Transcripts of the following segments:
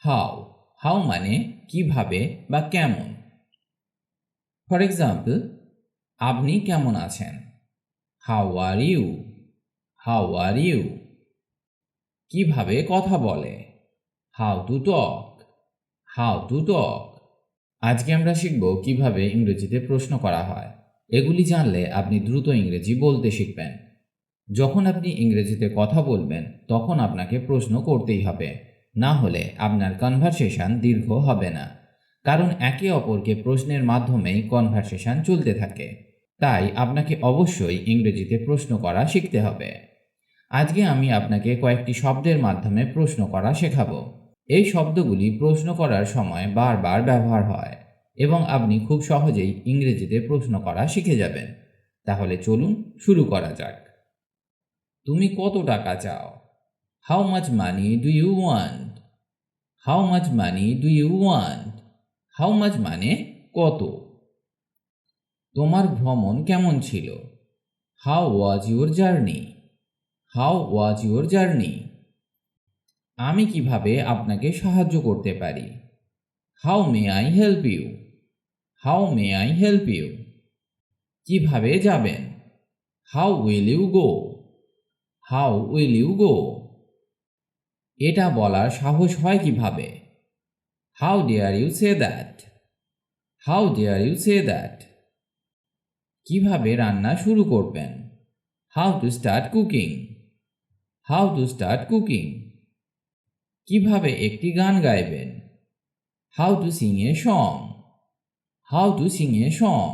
How. How মানে কিভাবে বা কেমন। ফর এক্সাম্পল, আপনি কেমন আছেন? How are you? How are you? কিভাবে কথা বলে? How to talk? How to talk? আজকে আমরা শিখব কিভাবে ইংরেজিতে প্রশ্ন করা হয়। এগুলি জানলে আপনি দ্রুত ইংরেজি বলতে শিখবেন। যখন আপনি ইংরেজিতে কথা বলবেন তখন আপনাকে প্রশ্ন করতেই হবে, না হলে আপনার কনভারসেশন দীর্ঘ হবে না। কারণ একে অপরকে প্রশ্নের মাধ্যমেই কনভারসেশন চলতে থাকে। তাই আপনাকে অবশ্যই ইংরেজিতে প্রশ্ন করা শিখতে হবে। আজকে আমি আপনাকে কয়েকটি শব্দের মাধ্যমে প্রশ্ন করা শেখাবো। এই শব্দগুলি প্রশ্ন করার সময় বারবার ব্যবহার হয় এবং আপনি খুব সহজেই ইংরেজিতে প্রশ্ন করা শিখে যাবেন। তাহলে চলুন শুরু করা যাক। তুমি কত টাকা চাও? How much money do you want? How much money do you want? How much মানে কত। তোমার ভ্রমণ কেমন ছিল? How was your journey? How was your journey? আমি কিভাবে আপনাকে সাহায্য করতে পারি? How may I help you? How may I help you? কিভাবে যাবেন? How will you go? How will you go? এটা বলার সাহস হয় কিভাবে? How dare you say that? How dare you say that? কিভাবে রান্না শুরু করবেন? How to start cooking? How to start cooking? কিভাবে একটি গান গাইবেন? How to sing a song? How to sing a song?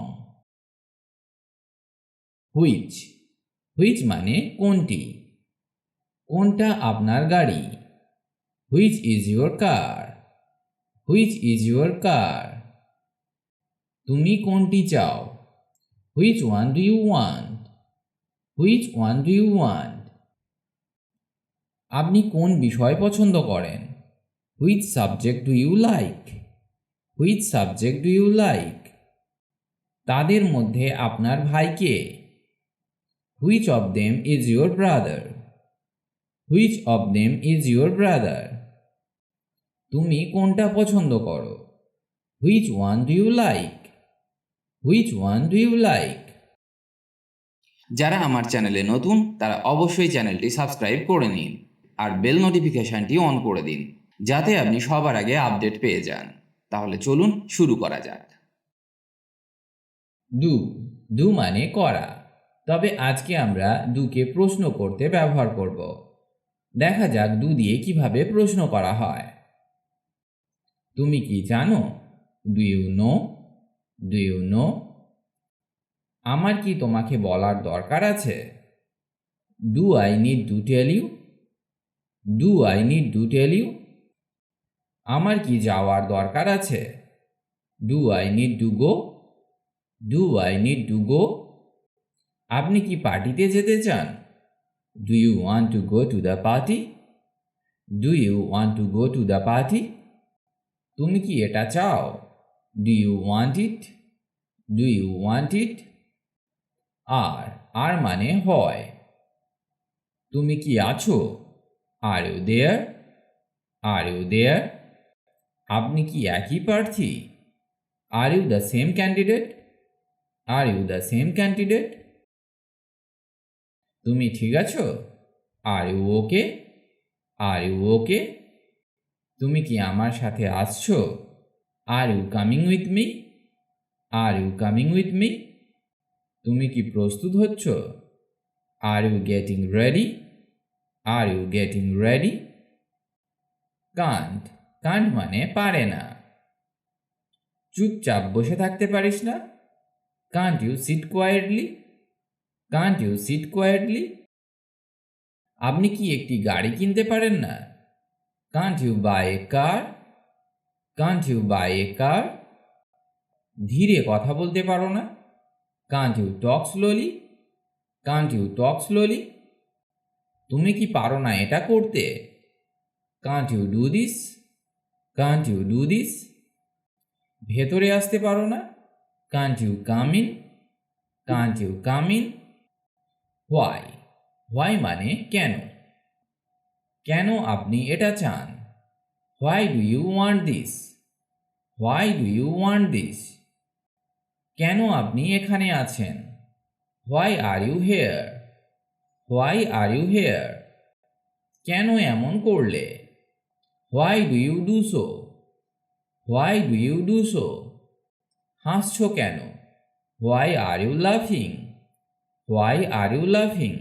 Which? Which মানে কোনটি। কোনটা আপনার গাড়ি? Which is your car? Which is your car? তুমি কোনটি চাও? Which one do you want? Which one do you want? আপনি কোন বিষয় পছন্দ করেন? Which subject do you like? Which subject do you like? তাদের মধ্যে আপনার ভাই কে? Which of them is your brother? Which of them is your brother? তুমি কোনটা পছন্দ করো? Which one do you like? Which one do you like? যারা আমার চ্যানেলে নতুন তারা অবশ্যই চ্যানেলটি সাবস্ক্রাইব করে নিন আর বেল নোটিফিকেশনটি অন করে দিন, যাতে আপনি সবার আগে আপডেট পেয়ে যান। তাহলে চলুন শুরু করা যাক। ডু। ডু মানে করা। তবে আজকে আমরা ডুকে প্রশ্ন করতে ব্যবহার করব। দেখা যাক ডু দিয়ে কিভাবে প্রশ্ন করা হয়। তুমি কি জানো? Do you know? Do you know? আমার কি তোমাকে বলার দরকার আছে? Do I need to tell you? Do I need to tell you? আমার কি যাওয়ার দরকার আছে? Do I need to go? Do I need to go? আপনি কি পার্টিতে যেতে চান? Do you want to go to the party? Do you want to go to the party? তুমি কি এটা চাও? Do you want it? Do you want it? Are মানে হয়। তুমি কি আছো? Are you there? Are you there? আপনি কি একই প্রার্থী? Are you the same candidate? Are you the same candidate? তুমি ঠিক আছো? Are you okay? Are you okay? তুমি কি আমার সাথে আসছো? Are you coming with me? Are you coming with me? তুমি কি প্রস্তুত হচ্ছ? Are you getting ready? Are you getting ready? Can't. Kant মানে পারে না। চুপচাপ বসে থাকতে পারিস না? Can't you sit quietly? Can't you sit quietly? আপনি কি একটি গাড়ি কিনতে পারেন না? Can't you buy a car? Can't you buy a car? ধীরে কথা বলতে পারো না? Can't you talk slowly? Can't you talk slowly? তুমি কি পারো না এটা করতে? Can't you do this? Can't you do this? ভেতরে আসতে পারো না? Can't you come in? Can't you come in? Why. Why মানে কেন। কেন আপনি এটা চান? Why do you want this? Why do you want this? কেন আপনি এখানে আছেন? Why are you here? Why are you here? কেন এমন করলে? Why do you do so? Why do you do so? হাসছো কেন? হোয়াই আর ইউ লাফিং? হোয়াই আর ইউ লাফিং?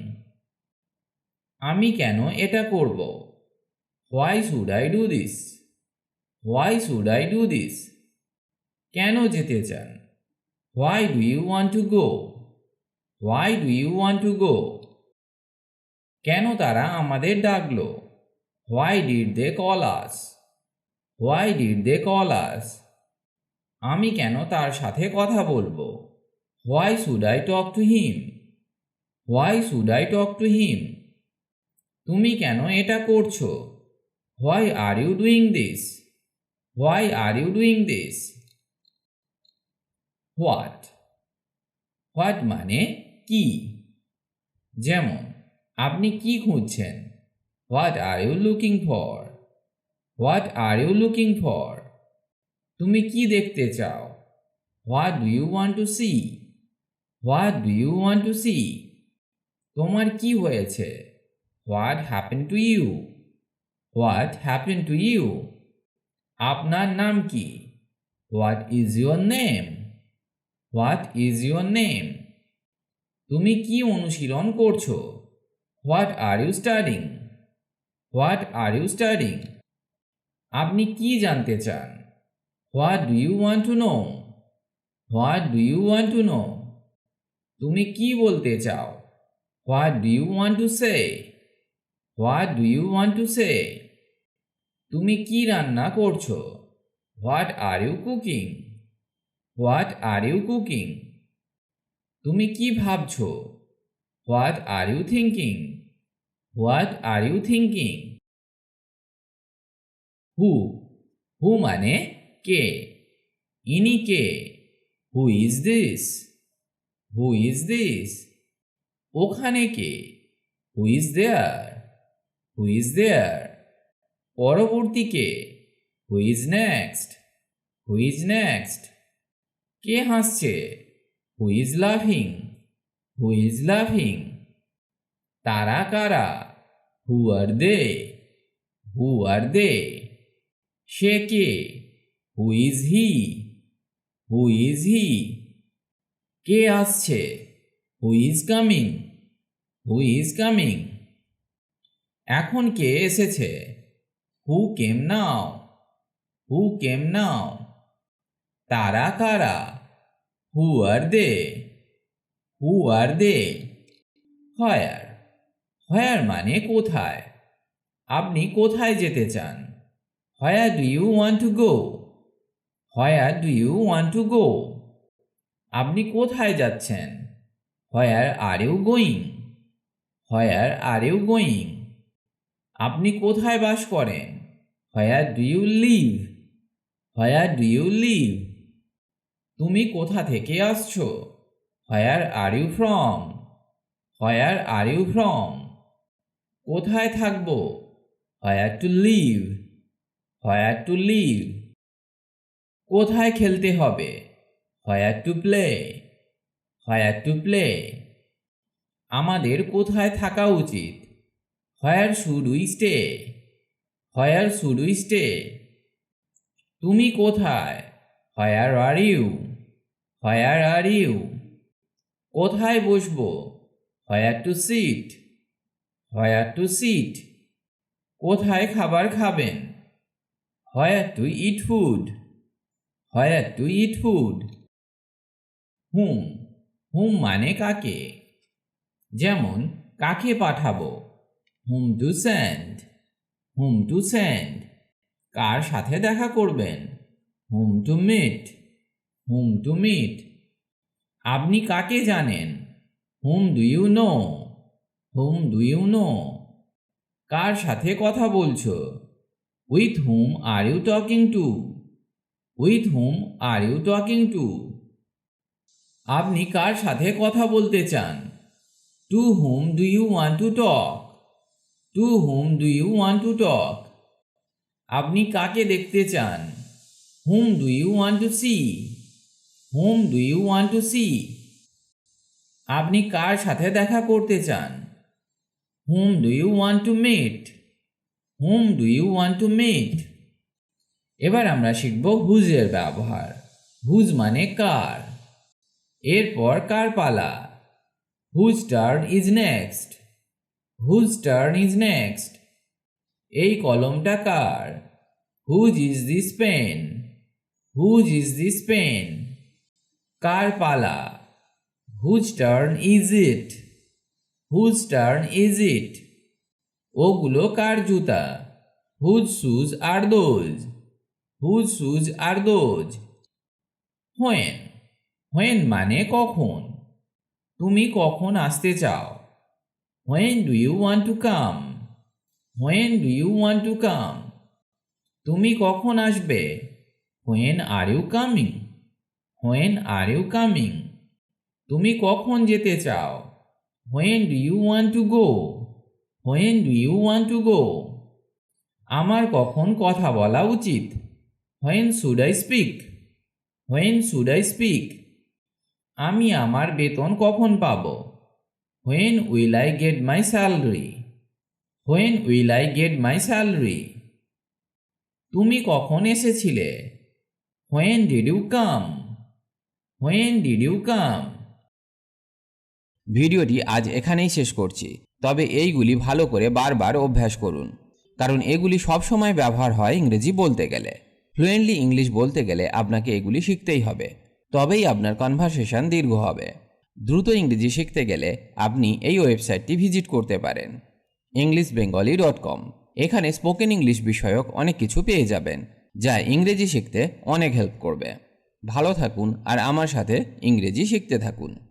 আমি কেন এটা করব? Why should I do this? Why should I do this? কেন যেতে চান? Why do you want to go? Why do you want to go? কেন তারা আমাদের ডাকলো? Why did they call us? Why did they call us? আমি কেন তার সাথে কথা বলবো? Why should I talk to him? Why should I talk to him? তুমি কেন এটা করছো? Why are you doing this? Why are you doing this? What? What মানে কি? যেমন আপনি কি খুঁজছেন? What are you looking for? What are you looking for? তুমি কি দেখতে চাও? What do you want to see? What do you want to see? তোমার কি হয়েছে? What happen to you? What happen to you? আপনার নাম কি? What is your name? What is your name? তুমি কি অনুশীলন করছো? What are you studying? What are you studying? আপনি কি জানতে চান? What do you want to know? What do you want to know? তুমি কি বলতে চাও? What do you want to say? What do you want to say? তুমি কি রান্না করছো? What are you cooking? What are you cooking? তুমি কি ভাবছো? What are you thinking? What are you thinking? Who? Who মানে কে? ইনি কে? Who is this? Who is this? ওখানে কে? Who is there? Who is there? পরবর্তী কে? Who is next? Who is next? কে হাসছে? হু ইজ লাফিং? হু ইজ লাফিং? তারা কারা? হু আর দে? হু আর দে? সে কে? Who is he? Who is he? কে আসছে? Who is coming? Who is coming? এখন কে এসেছে? হু কেম নাও? হু কেম নাও? তারা কারা? হু আর দে? হু আর দে? হোয়ার? হোয়ার মানে কোথায়? আপনি কোথায় যেতে চান? Where do you want to go? Where do you want to go? আপনি কোথায় যাচ্ছেন? Where are you going? Where are you going? আপনি কোথায় বাস করেন? Where do you live? Where do you live? তুমি কোথা থেকে আসছো? Where are you from? Where are you from? কোথায় থাকবো? Where to live? Where to live? কোথায় খেলতে হবে? Where to play? Where to play? আমাদের কোথায় থাকা উচিত? Where should we stay? Where should we stay? তুমি কোথায়? Where are you? Where are you? কোথায় বসবো? Where to sit? Where to sit? কোথায় খাবার খাবেন? Where to eat food? Where to eat food? Whom? Whom মানে কাকে? যেমন কাকে পাঠাবো? Whom to send? Whom to send? কার সাথে দেখা করবেন? Whom to meet? Whom to meet? আপনি কাকে জানেন? Whom do you know? Whom do you no? কার সাথে কথা বলছো? With whom are you talking to? With whom are you talking to? আপনি কার সাথে কথা বলতে চান? To whom do you want to talk? To whom do you want to talk? আপনি কাকে দেখতে চান? Whom do you want to see? Whom do you want to see? আপনি কার সাথে দেখা করতে চান? Whom do you want to meet? Whom do you want to meet? এবার আমরা শিখব হুজের ব্যবহার। হুজ মানে কার। এরপর কার পালা। Whose turn is next? Whose turn is next? এই কলমটা কার? Whose is this pen? Whose is this pen? কার পালা? Whose turn is it? Whose turn is it? ওগুলো কার জুতা? Whose shoes are those? Whose shoes are those? When? When মানে কখন। তুমি কখন আসতে চাও? When do you want to come? When do you want to come? তুমি কখন আসবে? When are you coming? When are you coming? তুমি কখন যেতে চাও? When do you want to go? When do you want to go? আমার কখন কথা বলা উচিত? When should I speak? When should I speak? আমি আমার বেতন কখন পাব? When will I get my salary? When will I get my salary? তুমি কখন এসেছিলে? When did you come? When did you come? ভিডিওটি আজ এখানেই শেষ করছি। তবে এইগুলি ভালো করে বারবার অভ্যাস করুন, কারণ এগুলি সবসময় ব্যবহার হয় ইংরেজি বলতে গেলে। ফ্লুয়েন্টলি ইংলিশ বলতে গেলে আপনাকে এগুলি শিখতেই হবে, তবেই আপনার কনভারসেশন দীর্ঘ হবে। দ্রুত ইংরেজি শিখতে গেলে আপনি এই ওয়েবসাইটটি ভিজিট করতে পারেন englishbengali.com। এখানে স্পোকেন ইংলিশ বিষয়ক অনেক কিছু পেয়ে যাবেন, যা ইংরেজি শিখতে অনেক হেল্প করবে। ভালো থাকুন আর আমার সাথে ইংরেজি শিখতে থাকুন।